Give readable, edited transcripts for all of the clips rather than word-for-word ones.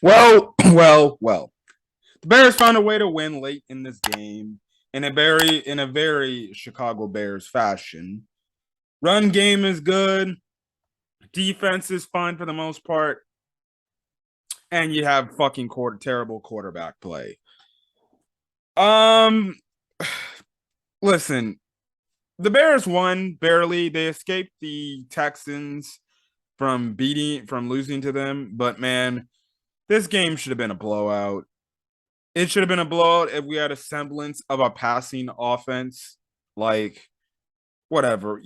Well. The Bears found a way to win late in this game in a very Chicago Bears fashion. Run game is good. Defense is fine for the most part. And you have fucking terrible quarterback play. Um, listen, the Bears won barely. They escaped the Texans from losing to them. But man, this game should have been a blowout. It should have been a blowout if we had a semblance of a passing offense. Like, whatever.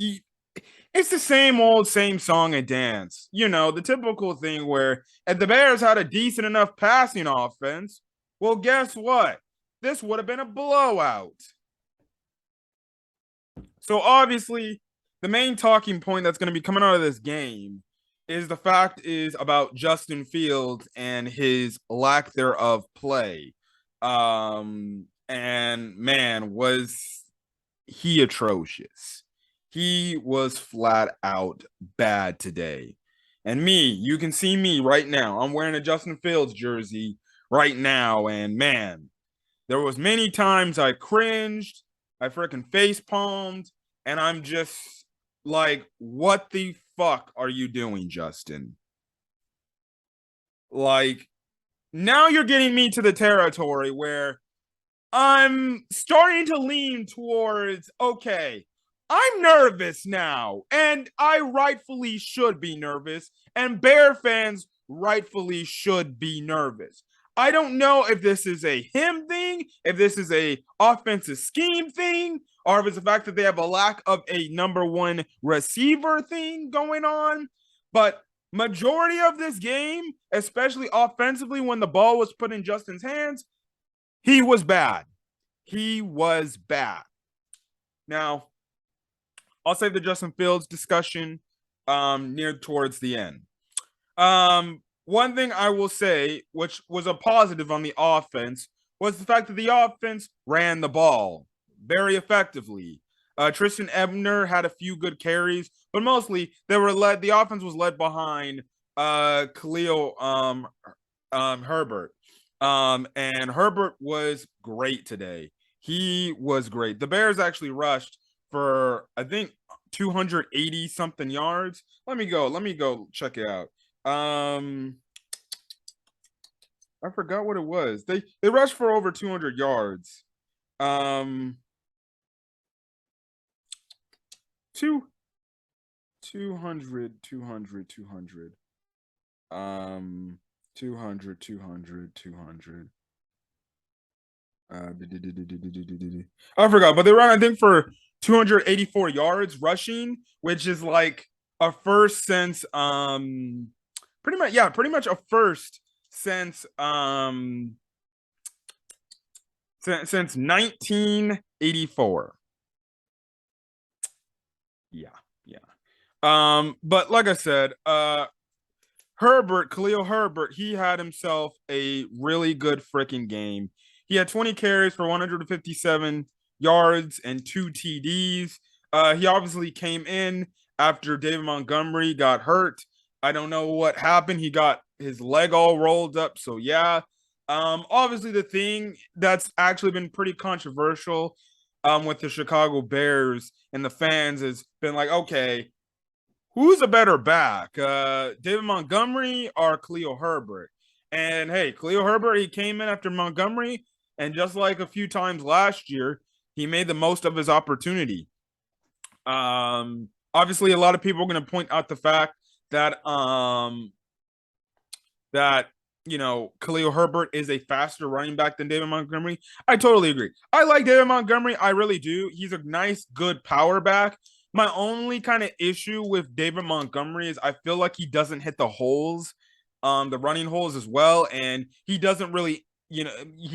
It's the same old, same song and dance. You know, the typical thing where if the Bears had a decent enough passing offense, well, guess what? This would have been a blowout. So obviously, the main talking point that's going to be coming out of this game is the fact is about Justin Fields and his lack thereof play. And man, was he atrocious. He was flat out bad today. And me, you can see me right now. I'm wearing a Justin Fields jersey right now. And man, there was many times I cringed, I freaking face palmed, and I'm just like, what the fuck are you doing, Justin? Like, now you're getting me to the territory where I'm starting to lean towards, okay, I'm nervous now, and I rightfully should be nervous, and Bear fans rightfully should be nervous. I don't know if this is a him thing, if this is a offensive scheme thing, or if it's the fact that they have a lack of a number one receiver thing going on. But majority of this game, especially offensively when the ball was put in Justin's hands, he was bad. He was bad. Now, I'll save the Justin Fields discussion near towards the end. One thing I will say, which was a positive on the offense, was the fact that the offense ran the ball very effectively. Tristan Ebner had a few good carries, but mostly the offense was led behind Khalil Herbert. And Herbert was great today. He was great. The Bears actually rushed for, I think, 280 something yards. Let me go check it out. I forgot what it was. They rushed for over 200 yards. Two 200 200 200 200 200 200 I forgot, but they ran, I think, for 284 yards rushing, which is like a first since pretty much a first since since 1984. Yeah. But like I said, Khalil Herbert, he had himself a really good freaking game. He had 20 carries for 157 yards and 2 TDs. He obviously came in after David Montgomery got hurt. I don't know what happened. He got his leg all rolled up. So yeah. Obviously the thing that's actually been pretty controversial with the Chicago Bears and the fans has been like, okay, who's a better back, David Montgomery or Khalil Herbert? And hey, Khalil Herbert, he came in after Montgomery, and just like a few times last year, he made the most of his opportunity. Obviously, a lot of people are going to point out the fact that Khalil Herbert is a faster running back than David Montgomery. I totally agree. I like David Montgomery. I really do. He's a nice, good power back. My only kind of issue with David Montgomery is I feel like he doesn't hit the holes, the running holes as well. And he doesn't really, he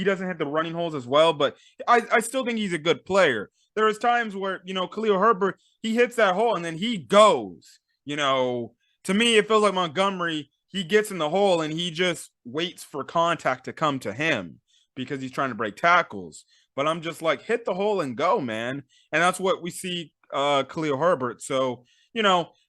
doesn't hit the running holes as well. But I still think he's a good player. There is times where, Khalil Herbert, he hits that hole and then he goes. To me, it feels like Montgomery, he gets in the hole and he just waits for contact to come to him because he's trying to break tackles. But I'm just like, hit the hole and go, man. And that's what we see Khalil Herbert. So,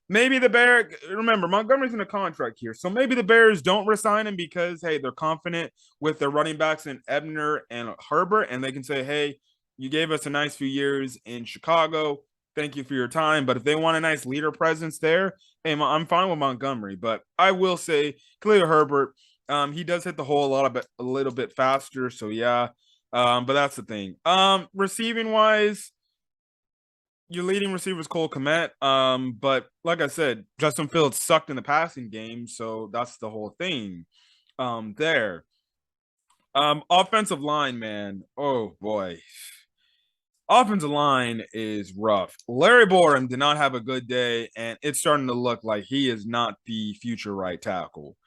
maybe the Bears, remember, Montgomery's in a contract here. So maybe the Bears don't resign him because, hey, they're confident with their running backs in Ebner and Herbert. And they can say, hey, you gave us a nice few years in Chicago. Thank you for your time. But if they want a nice leader presence there, hey, I'm fine with Montgomery. But I will say, Khalil Herbert, he does hit the hole a little bit faster. So yeah. But that's the thing. Receiving wise, your leading receiver is Cole Kmet. But like I said, Justin Fields sucked in the passing game, so that's the whole thing. There. Offensive line, man. Oh boy. Offensive line is rough. Larry Borum did not have a good day, and it's starting to look like he is not the future right tackle.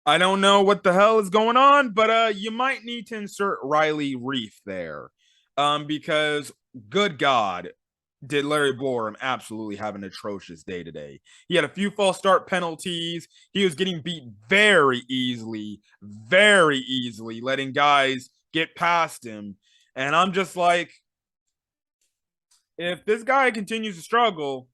I don't know what the hell is going on, but you might need to insert Riley Reef there. Because good God, did Larry Borum absolutely have an atrocious day today. He had a few false start penalties. He was getting beat very easily, letting guys get past him. And I'm just like, if this guy continues to struggle,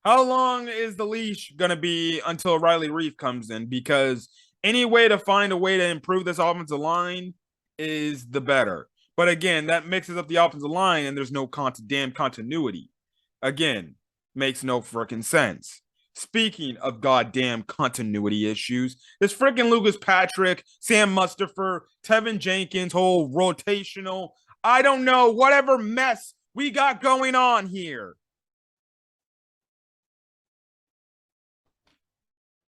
how long is the leash going to be until Riley Reef comes in? Because any way to find a way to improve this offensive line is the better. But again, that mixes up the offensive line and there's no damn continuity. Again, makes no freaking sense. Speaking of goddamn continuity issues, this freaking Lucas Patrick, Sam Mustipher, Tevin Jenkins, whole rotational, I don't know, whatever mess we got going on here.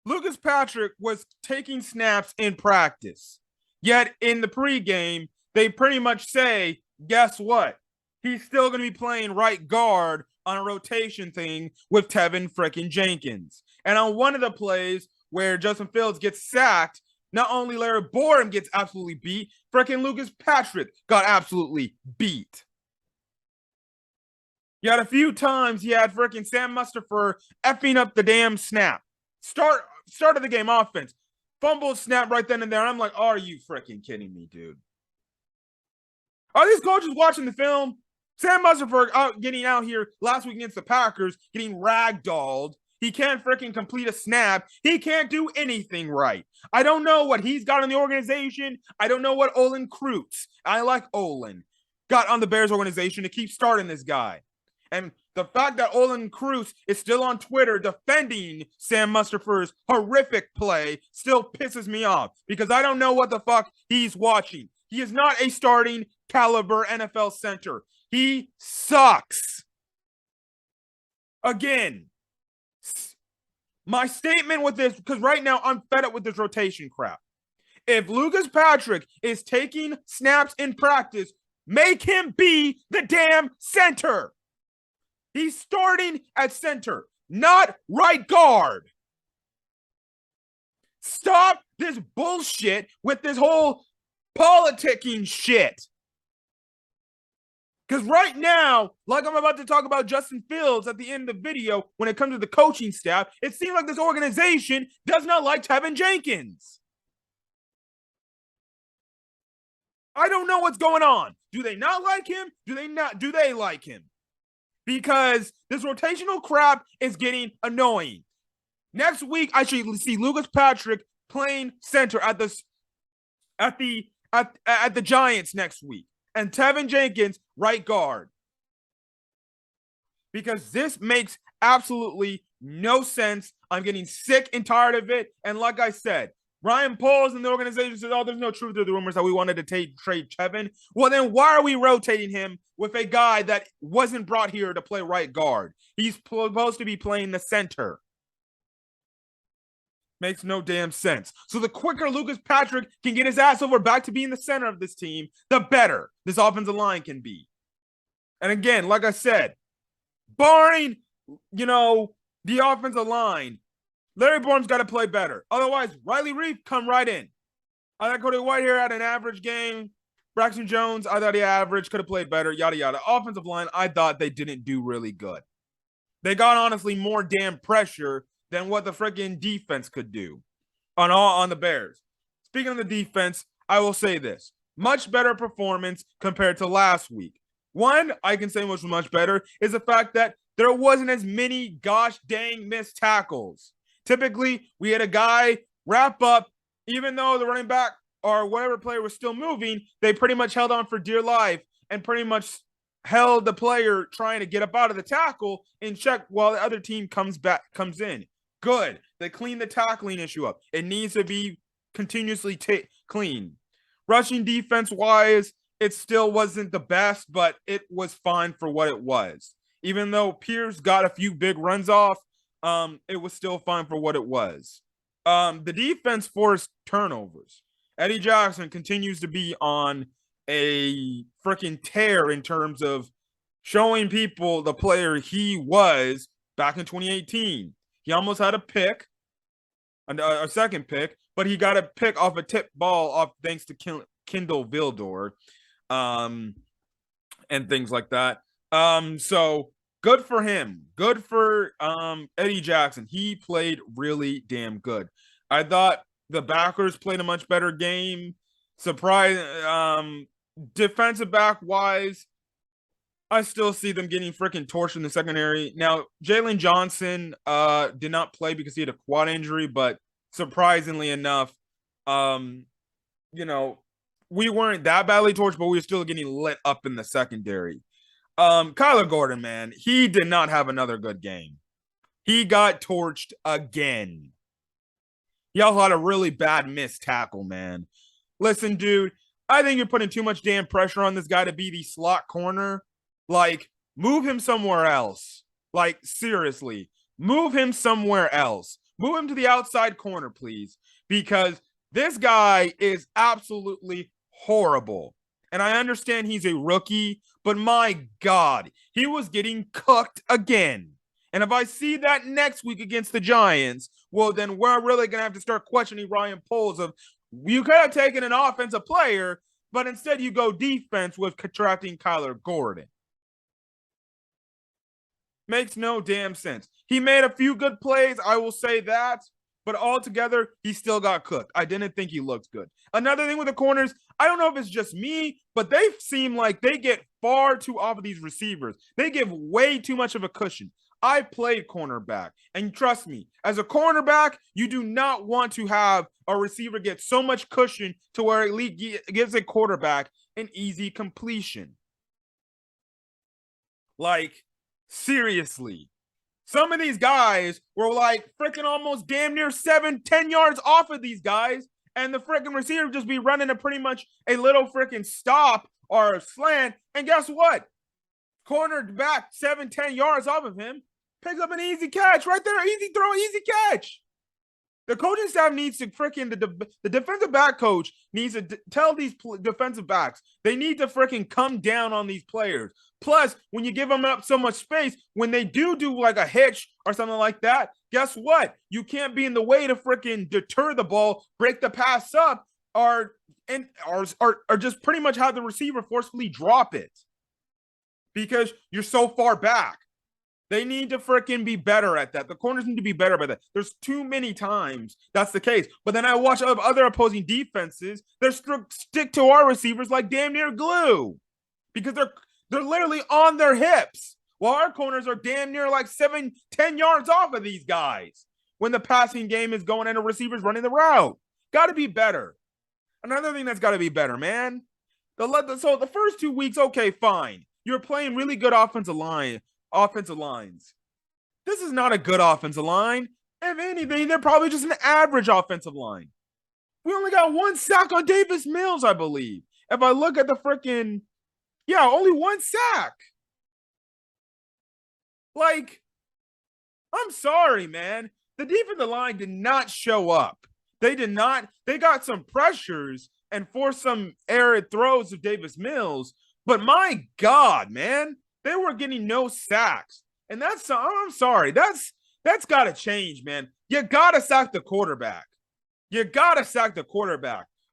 Lucas Patrick was taking snaps in practice. Yet in the pregame, they pretty much say, guess what? He's still going to be playing right guard on a rotation thing with Tevin freaking Jenkins. And on one of the plays where Justin Fields gets sacked, not only Larry Borum gets absolutely beat, freaking Lucas Patrick got absolutely beat. You had a few times he had freaking Sam Mustipher effing up the damn snap. Start of the game offense. Fumble snap right then and there. I'm like, are you freaking kidding me, dude? Are these coaches watching the film? Sam Mustipher getting out here last week against the Packers, getting ragdolled. He can't freaking complete a snap. He can't do anything right. I don't know what he's got in the organization. I don't know what Olin Kreutz, I like Olin, got on the Bears organization to keep starting this guy. And the fact that Olin Kreutz is still on Twitter defending Sam Mustipher's horrific play still pisses me off because I don't know what the fuck he's watching. He is not a starting caliber NFL center. He sucks. Again, my statement with this, because right now I'm fed up with this rotation crap. If Lucas Patrick is taking snaps in practice, make him be the damn center. He's starting at center, not right guard. Stop this bullshit with this whole politicking shit. Because right now, like I'm about to talk about Justin Fields at the end of the video, when it comes to the coaching staff, it seems like this organization does not like Tevin Jenkins. I don't know what's going on. Do they not like him? Do they like him? Because this rotational crap is getting annoying. Next week, I should see Lucas Patrick playing center at the Giants next week, and Tevin Jenkins right guard. Because this makes absolutely no sense. I'm getting sick and tired of it. And like I said, Ryan Poles in the organization said, oh, there's no truth to the rumors that we wanted to trade Tevin. Well, then why are we rotating him with a guy that wasn't brought here to play right guard? He's supposed to be playing the center. Makes no damn sense. So the quicker Lucas Patrick can get his ass over back to being the center of this team, the better this offensive line can be. And again, like I said, barring, the offensive line, Larry Borum's got to play better. Otherwise, Riley Reef, come right in. I thought Cody Whitehair had an average game. Braxton Jones, I thought he averaged, could have played better, yada, yada. Offensive line, I thought they didn't do really good. They got, honestly, more damn pressure than what the freaking defense could do on the Bears. Speaking of the defense, I will say this. Much better performance compared to last week. One, I can say was much better, is the fact that there wasn't as many gosh dang missed tackles. Typically, we had a guy wrap up, even though the running back or whatever player was still moving, they pretty much held on for dear life and pretty much held the player trying to get up out of the tackle in check while the other team comes in. Good. They cleaned the tackling issue up. It needs to be continuously clean. Rushing defense wise, it still wasn't the best, but it was fine for what it was. Even though Pierce got a few big runs off, it was still fine for what it was. The defense forced turnovers. Eddie Jackson continues to be on a freaking tear in terms of showing people the player he was back in 2018. He almost had a pick, a second pick, but he got a pick off a tip ball off thanks to Kindle Vildor, and things like that. So good for him. Good for Eddie Jackson. He played really damn good. I thought the backers played a much better game. Surprise, defensive back wise, I still see them getting freaking torched in the secondary. Now, Jalen Johnson did not play because he had a quad injury, but surprisingly enough, we weren't that badly torched, but we were still getting lit up in the secondary. Kyler Gordon, man, he did not have another good game. He got torched again. He also had a really bad missed tackle, man. Listen, dude, I think you're putting too much damn pressure on this guy to be the slot corner. Like, move him somewhere else. Like, seriously, move him somewhere else. Move him to the outside corner, please, because this guy is absolutely horrible. And I understand he's a rookie, but my God, he was getting cooked again. And if I see that next week against the Giants, well, then we're really going to have to start questioning Ryan Poles of, you could have taken an offensive player, but instead you go defense with contracting Kyler Gordon. Makes no damn sense. He made a few good plays, I will say that, but altogether, he still got cooked. I didn't think he looked good. Another thing with the corners, I don't know if it's just me, but they seem like they get far too off of these receivers. They give way too much of a cushion. I played cornerback, and trust me, as a cornerback, you do not want to have a receiver get so much cushion to where it gives a quarterback an easy completion. Like, seriously. Some of these guys were like freaking almost damn near 7-10 yards off of these guys, and the freaking receiver just be running a pretty much a little freaking stop or a slant, and guess what? Cornered back 7-10 yards off of him, picks up an easy catch right there, easy throw, easy catch. The coaching staff needs to freaking, the defensive back coach needs to tell these defensive backs, they need to freaking come down on these players. Plus, when you give them up so much space, when they do like a hitch or something like that, guess what? You can't be in the way to freaking deter the ball, break the pass up, or just pretty much have the receiver forcefully drop it because you're so far back. They need to freaking be better at that. The corners need to be better about that. There's too many times that's the case. But then I watch other opposing defenses. They're stick to our receivers like damn near glue because they're literally on their hips while our corners are damn near like 7-10 yards off of these guys when the passing game is going and the receivers running the route. Got to be better. Another thing that's got to be better, man. So the first 2 weeks, okay, fine. You're playing really good offensive lines. This is not a good offensive line. If anything, they're probably just an average offensive line. We only got 1 sack on Davis Mills, I believe. If I look at the freaking, only 1 sack. Like, I'm sorry, man. The defensive line did not show up. They did not. They got some pressures and forced some arid throws of Davis Mills. But my God, man. They were getting no sacks. And I'm sorry. That's got to change, man. You got to sack the quarterback.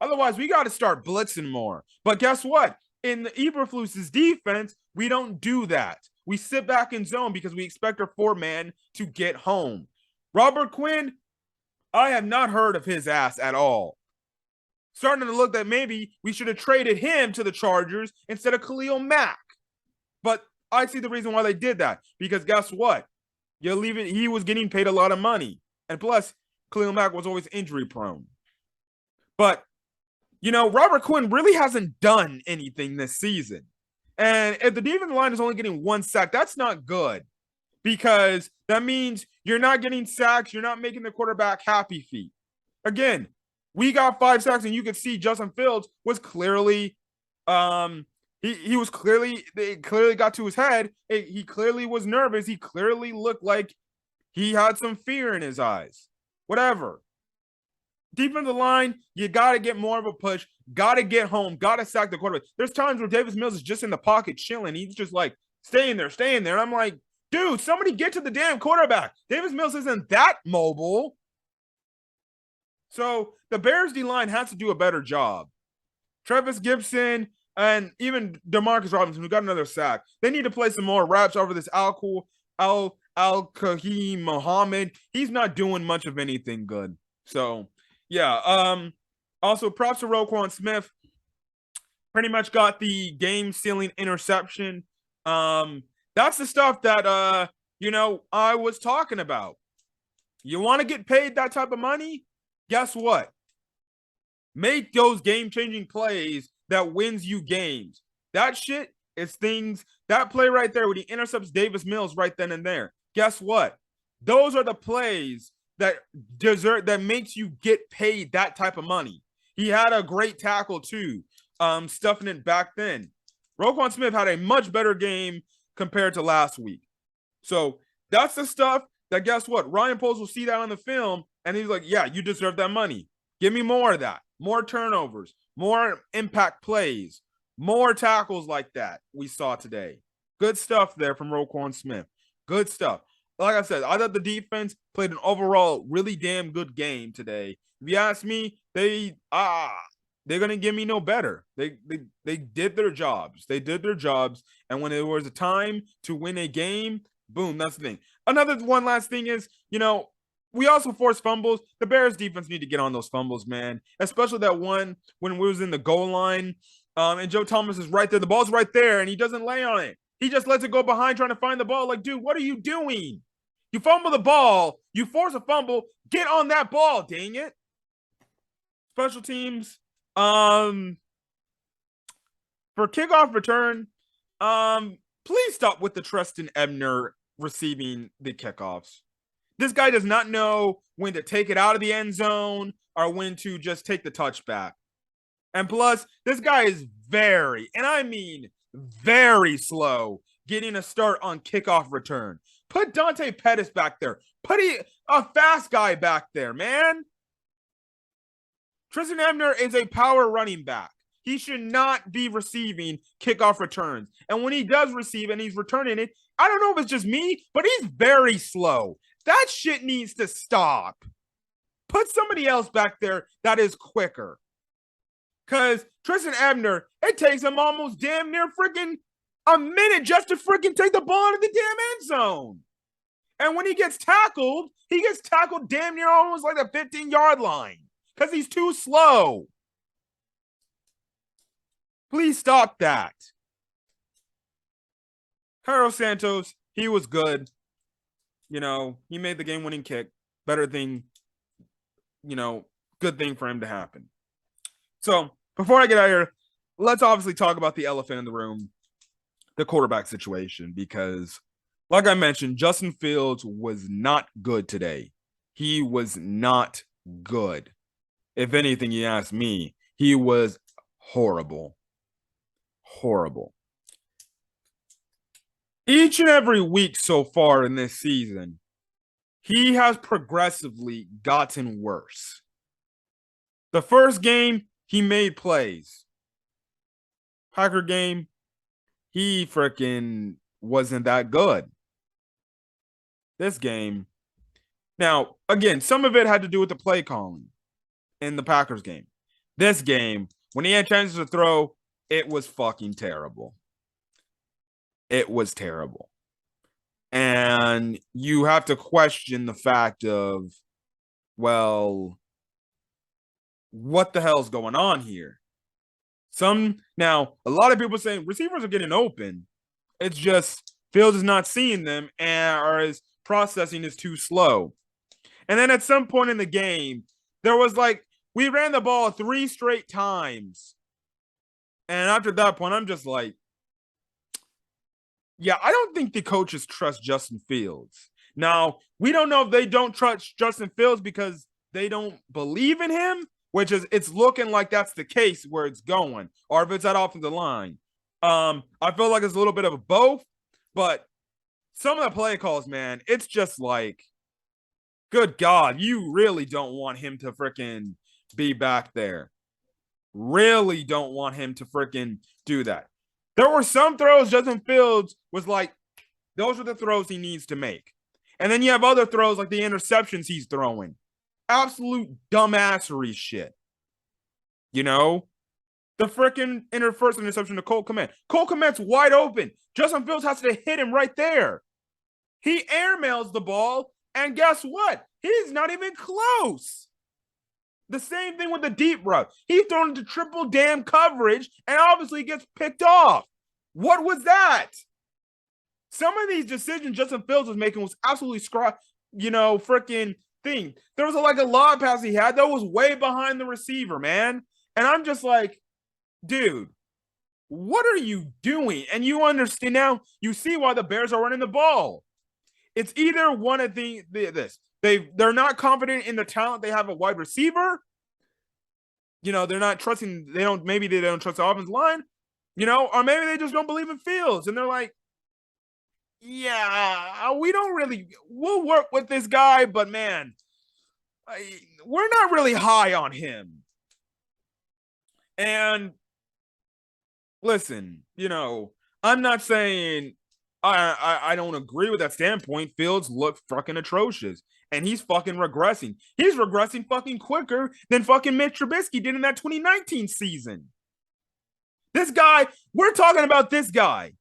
Otherwise, we got to start blitzing more. But guess what? In the Eberflus's defense, we don't do that. We sit back in zone because we expect our 4-man to get home. Robert Quinn, I have not heard of his ass at all. Starting to look that maybe we should have traded him to the Chargers instead of Khalil Mack. But I see the reason why they did that. Because guess what? You leave it, he was getting paid a lot of money. And plus, Khalil Mack was always injury prone. But, Robert Quinn really hasn't done anything this season. And if the defensive line is only getting 1 sack, that's not good. Because that means you're not getting sacks, you're not making the quarterback happy feet. Again, we got 5 sacks, and you could see Justin Fields was clearly he was clearly, it clearly got to his head. He clearly was nervous. He clearly looked like he had some fear in his eyes. Whatever. Defensive line, you got to get more of a push, got to get home, got to sack the quarterback. There's times where Davis Mills is just in the pocket chilling. He's just like, staying there. And I'm like, dude, somebody get to the damn quarterback. Davis Mills isn't that mobile. So the Bears D-line has to do a better job. Travis Gibson and even Demarcus Robinson, who got another sack, they need to play some more reps over this Al-Kahim Muhammad. He's not doing much of anything good. So, yeah. Also, props to Roquan Smith. Pretty much got the game-sealing interception. That's the stuff that, I was talking about. You want to get paid that type of money? Guess what? Make those game-changing plays that wins you games. That shit is things, that play right there where he intercepts Davis Mills right then and there. Guess what? Those are the plays that makes you get paid that type of money. He had a great tackle too, stuffing it back then. Roquan Smith had a much better game compared to last week. So that's the stuff that, guess what? Ryan Poles will see that on the film, and he's like, yeah, you deserve that money. Give me more of that. More turnovers, more impact plays, more tackles like that we saw today. Good stuff there from Roquan Smith. Good stuff. Like I said, I thought the defense played an overall really damn good game today. If you ask me, they're gonna give me no better. They did their jobs. They did their jobs, and when there was a time to win a game, boom, that's the thing. Another one last thing is, we also force fumbles. The Bears defense need to get on those fumbles, man. Especially that one when we was in the goal line, and Joe Thomas is right there. The ball's right there, and he doesn't lay on it. He just lets it go behind trying to find the ball. Like, dude, what are you doing? You fumble the ball. You force a fumble. Get on that ball, dang it. Special teams. For kickoff return, please stop with the Tristan Ebner receiving the kickoffs. This guy does not know when to take it out of the end zone or when to just take the touchback. And plus, this guy is very, and I mean very slow getting a start on kickoff return. Put Dante Pettis back there. Put a fast guy back there, man. Tristan Ebner is a power running back. He should not be receiving kickoff returns. And when he does receive and he's returning it, I don't know if it's just me, but he's very slow. That shit needs to stop. Put somebody else back there that is quicker. Because Tristan Ebner, it takes him almost damn near freaking a minute just to freaking take the ball into the damn end zone. And when he gets tackled damn near almost like the 15-yard line because he's too slow. Please stop that. Carlos Santos, he was good. He made the game-winning kick. Better thing, good thing for him to happen. So, before I get out of here, let's obviously talk about the elephant in the room, the quarterback situation, because, like I mentioned, Justin Fields was not good today. He was not good. If anything, you ask me, he was horrible. Horrible. Each and every week so far in this season, he has progressively gotten worse. The first game, he made plays. Packer game, he freaking wasn't that good. This game, now, again, some of it had to do with the play calling in the Packers game. This game, when he had chances to throw, it was fucking terrible. It was terrible. And you have to question the fact of, well, what the hell's going on here? Now, a lot of people saying receivers are getting open. It's just Fields is not seeing them, and or his processing is too slow. And then at some point in the game, there was like we ran the ball 3 straight times. And after that point, I'm just like, yeah, I don't think the coaches trust Justin Fields. Now, we don't know if they don't trust Justin Fields because they don't believe in him, which is it's looking like that's the case where it's going, or if it's that offensive line. I feel like it's a little bit of both, but some of the play calls, man, it's just like, good God, you really don't want him to freaking be back there. Really don't want him to freaking do that. There were some throws Justin Fields was like, those are the throws he needs to make. And then you have other throws like the interceptions he's throwing. Absolute dumbassery shit. You know? The freaking first interception to Cole Kmet. Cole Kmet's wide open. Justin Fields has to hit him right there. He airmails the ball, and guess what? He's not even close. The same thing with the deep route. He's thrown into triple damn coverage and obviously gets picked off. What was that? Some of these decisions Justin Fields was making was absolutely freaking thing. There was like a lob pass he had that was way behind the receiver, man. And I'm just like, dude, what are you doing? And you understand now, you see why the Bears are running the ball. It's either one of this. They're not confident in the talent they have a wide receiver. You know, they're not trusting, maybe they don't trust the offensive line, you know, or maybe they just don't believe in Fields. And they're like, yeah, we'll work with this guy, but man, we're not really high on him. And listen, you know, I'm not saying I don't agree with that standpoint. Fields look fucking atrocious. And he's fucking regressing. He's regressing fucking quicker than fucking Mitch Trubisky did in that 2019 season. This guy, we're talking about this guy,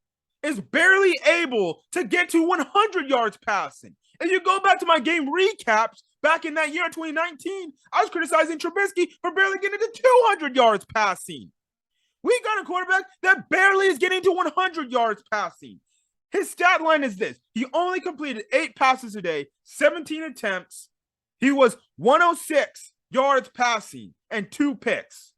is barely able to get to 100 yards passing. If you go back to my game recaps back in that year, 2019, I was criticizing Trubisky for barely getting to 200 yards passing. We got a quarterback that barely is getting to 100 yards passing. His stat line is this. He only completed 8 passes a day, 17 attempts. He was 106 yards passing and 2 picks.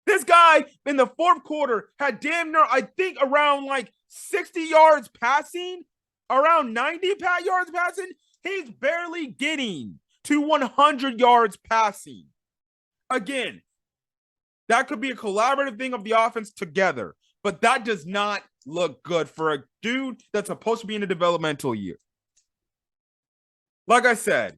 This guy in the fourth quarter had damn near, I think, around like 60 yards passing, around 90 yards passing. He's barely getting to 100 yards passing. Again, that could be a collaborative thing of the offense together, but that does not look good for a dude that's supposed to be in a developmental year. Like I said,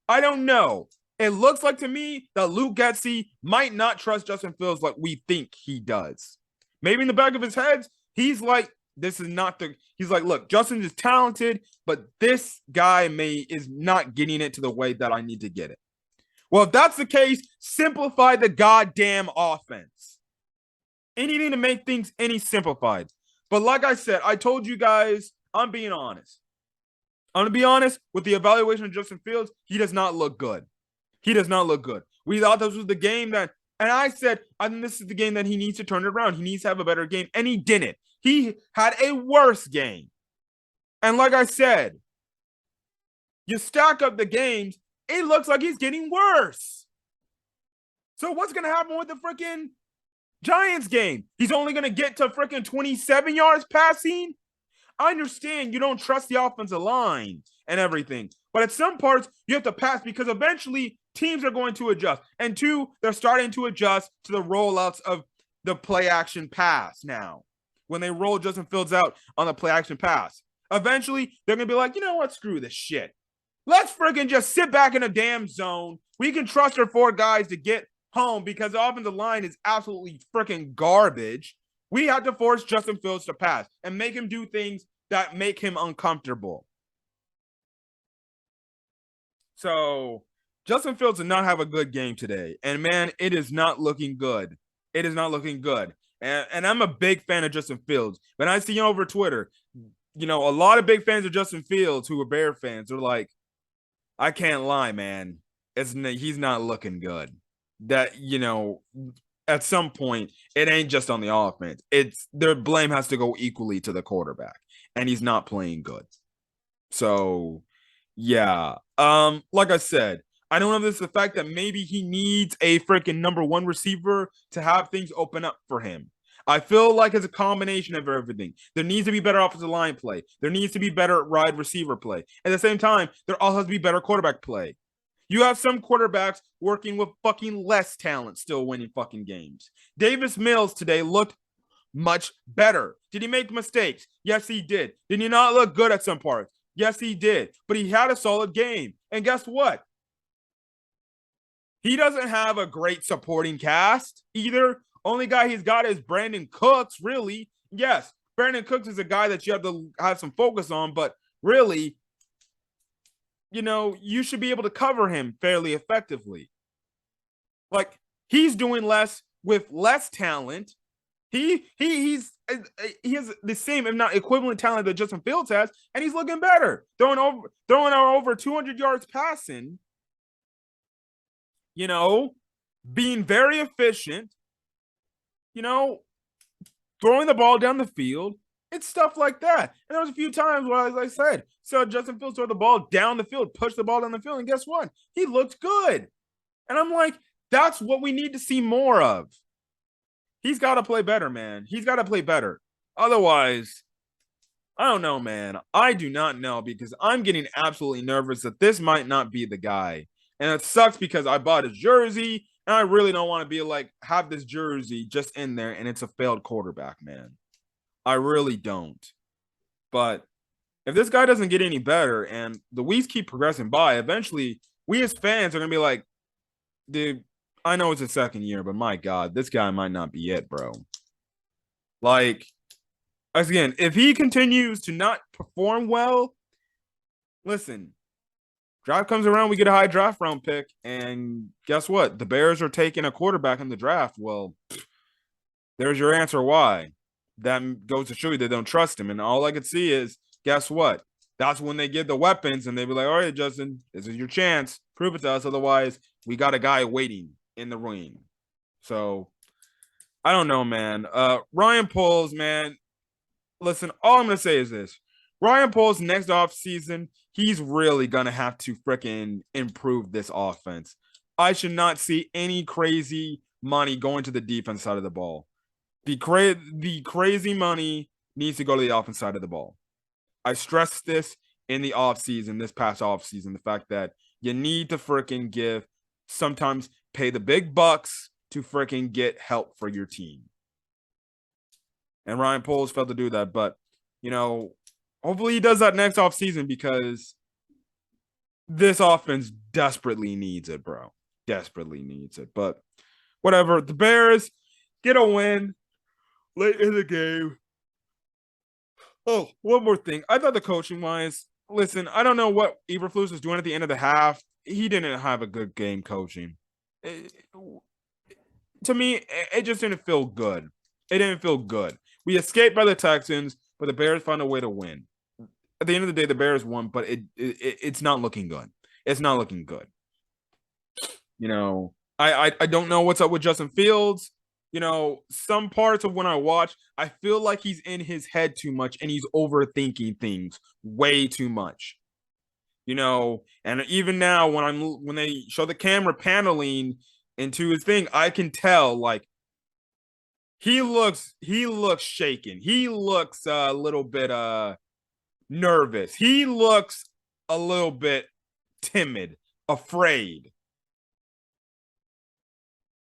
I don't know. It looks like to me that Luke Getsy might not trust Justin Fields like we think he does. Maybe in the back of his head, he's like, this is not the, he's like, look, Justin is talented, but this guy is not getting it to the way that I need to get it. Well, if that's the case, simplify the goddamn offense. Anything to make things any simplified. But like I said, I told you guys, I'm being honest. I'm going to be honest with the evaluation of Justin Fields. He does not look good. He does not look good. We thought this was the game that, and I said, I think this is the game that he needs to turn it around. He needs to have a better game, and he didn't. He had a worse game. And like I said, you stack up the games, it looks like he's getting worse. So what's going to happen with the freaking Giants game? He's only going to get to freaking 27 yards passing? I understand you don't trust the offensive line and everything, but at some parts, you have to pass because eventually teams are going to adjust. And 2, they're starting to adjust to the rollouts of the play action pass now. When they roll Justin Fields out on the play action pass, eventually they're going to be like, you know what? Screw this shit. Let's freaking just sit back in a damn zone. We can trust our 4 guys to get home because the offensive line is absolutely freaking garbage. We have to force Justin Fields to pass and make him do things that make him uncomfortable. So Justin Fields did not have a good game today. And man, it is not looking good. It is not looking good. And I'm a big fan of Justin Fields. When I see over Twitter, you know, a lot of big fans of Justin Fields who are Bear fans are like, I can't lie, man. He's not looking good. That, you know, at some point, it ain't just on the offense. It's their blame has to go equally to the quarterback, and he's not playing good. So yeah. Like I said, I don't know if this is the fact that maybe he needs a freaking number one receiver to have things open up for him. I feel like it's a combination of everything. There needs to be better offensive line play. There needs to be better wide receiver play. At the same time, there also has to be better quarterback play. You have some quarterbacks working with fucking less talent still winning fucking games. Davis Mills today looked much better. Did he make mistakes? Yes, he did. Did he not look good at some parts? Yes, he did. But he had a solid game. And guess what? He doesn't have a great supporting cast either. Only guy he's got is Brandon Cooks, really. Yes, Brandon Cooks is a guy that you have to have some focus on, but really, you should be able to cover him fairly effectively. Like, he's doing less with less talent. He has the same, if not equivalent, talent that Justin Fields has, and he's looking better. Throwing out over 200 yards passing. Being very efficient. Throwing the ball down the field. It's stuff like that. And there was a few times where, as I said, saw Justin Fields throw the ball down the field, push the ball down the field, and guess what? He looked good. And I'm like, that's what we need to see more of. He's got to play better, man. He's got to play better. Otherwise, I don't know, man. I do not know because I'm getting absolutely nervous that this might not be the guy. And it sucks because I bought his jersey and I really don't want to be like, have this jersey just in there and it's a failed quarterback, man. I really don't. But if this guy doesn't get any better and the weeks keep progressing by, eventually we as fans are going to be like, dude, I know it's a second year, but my God, this guy might not be it, bro. Like, again, if he continues to not perform well, listen, draft comes around, we get a high draft round pick, and guess what? The Bears are taking a quarterback in the draft. Well, there's your answer why. That goes to show you they don't trust him. And all I could see is, guess what? That's when they get the weapons and they be like, all right, Justin, this is your chance. Prove it to us. Otherwise, we got a guy waiting in the ring. So I don't know, man. Ryan Poles, man. Listen, all I'm gonna say is this. Ryan Poles next off season, he's really gonna have to freaking improve this offense. I should not see any crazy money going to the defense side of the ball. The crazy money needs to go to the offense side of the ball. I stressed this in the offseason, this past offseason, the fact that you need to freaking sometimes pay the big bucks to freaking get help for your team. And Ryan Poles failed to do that. But, hopefully he does that next offseason because this offense desperately needs it, bro. Desperately needs it. But whatever. The Bears get a win late in the game. Oh, one more thing. I thought the coaching wise, listen, I don't know what Eberflus was doing at the end of the half. He didn't have a good game coaching. To me, it just didn't feel good. It didn't feel good. We escaped by the Texans, but the Bears found a way to win. At the end of the day, the Bears won, but it's not looking good. It's not looking good. I don't know what's up with Justin Fields. Some parts of when I watch, I feel like he's in his head too much and he's overthinking things way too much. And even now when they show the camera paneling into his thing, I can tell like he looks shaken. He looks a little bit nervous. He looks a little bit timid, afraid.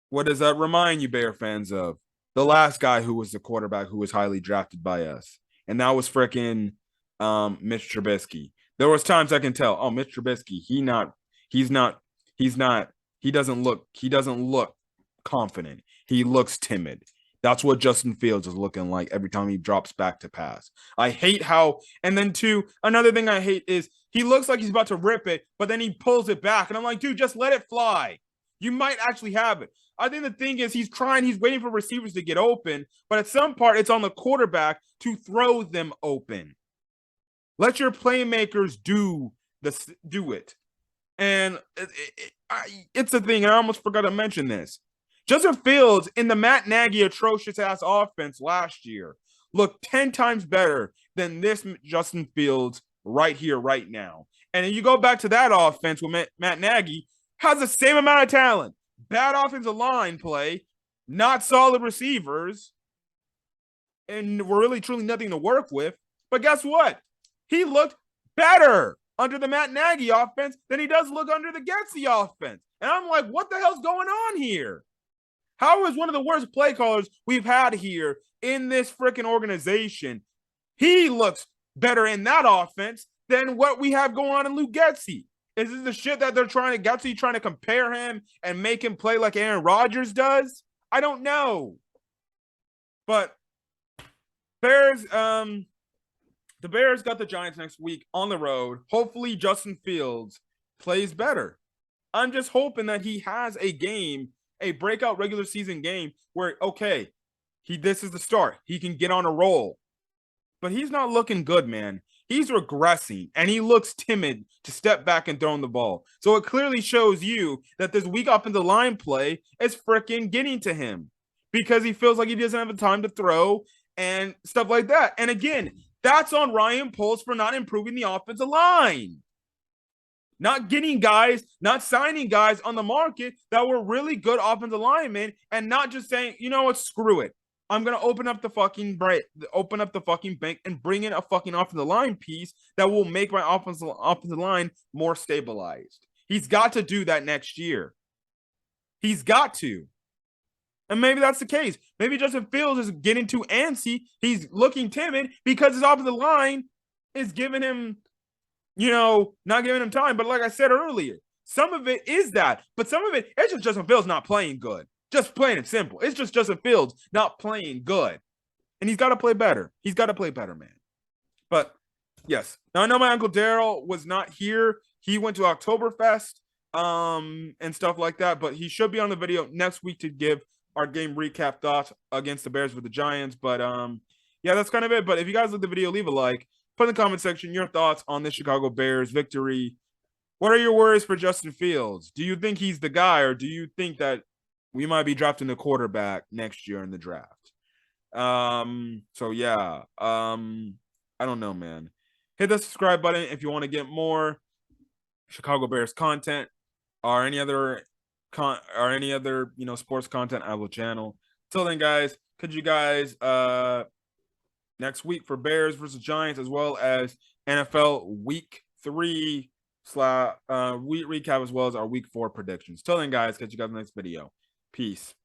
What does that remind you, Bear fans, of? The last guy who was the quarterback who was highly drafted by us. And that was freaking Mitch Trubisky. There was times I can tell, oh, Mitch Trubisky, he doesn't look confident. He looks timid. That's what Justin Fields is looking like every time he drops back to pass. I hate how, and then another thing I hate is he looks like he's about to rip it, but then he pulls it back. And I'm like, dude, just let it fly. You might actually have it. I think the thing is he's waiting for receivers to get open, but at some part it's on the quarterback to throw them open. Let your playmakers do it. And it's a thing, and I almost forgot to mention this. Justin Fields in the Matt Nagy atrocious ass offense last year looked 10 times better than this Justin Fields right here, right now. And then you go back to that offense with Matt Nagy, has the same amount of talent, bad offensive line play, not solid receivers, and we're really truly nothing to work with. But guess what? He looked better under the Matt Nagy offense than he does look under the Getsy offense. And I'm like, what the hell's going on here? How is one of the worst play callers we've had here in this freaking organization? He looks better in that offense than what we have going on in Luke Getsy. Is this the shit that they're trying to compare him and make him play like Aaron Rodgers does? I don't know. But Bears, the Bears got the Giants next week on the road. Hopefully Justin Fields plays better. I'm just hoping that he has a game, a breakout regular season game where, okay, this is the start. He can get on a roll. But he's not looking good, man. He's regressing, and he looks timid to step back and throw the ball. So it clearly shows you that this weak offensive line play is freaking getting to him because he feels like he doesn't have the time to throw and stuff like that. And again, that's on Ryan Poles for not improving the offensive line. Not getting guys, not signing guys on the market that were really good offensive linemen and not just saying, you know what, screw it. I'm going to open up the fucking bank and bring in a fucking offensive line piece that will make my offensive line more stabilized. He's got to do that next year. He's got to. And maybe that's the case. Maybe Justin Fields is getting too antsy. He's looking timid because his offensive line is giving him, not giving him time. But like I said earlier, some of it is that. But some of it, it's just Justin Fields not playing good. Just plain and simple. It's just Justin Fields not playing good. And he's got to play better. He's got to play better, man. But, yes. Now, I know my Uncle Daryl was not here. He went to Oktoberfest and stuff like that. But he should be on the video next week to give our game recap thoughts against the Bears with the Giants. But, yeah, that's kind of it. But if you guys like the video, leave a like. Put in the comment section your thoughts on the Chicago Bears victory. What are your worries for Justin Fields? Do you think he's the guy, or do you think that we might be drafting the quarterback next year in the draft? So yeah. I don't know, man. Hit the subscribe button if you want to get more Chicago Bears content or any other sports content I will channel. Till then, guys, could you guys next week for Bears versus Giants, as well as NFL Week 3 week recap, as well as our Week 4 predictions. Till then, guys, catch you guys in the next video. Peace.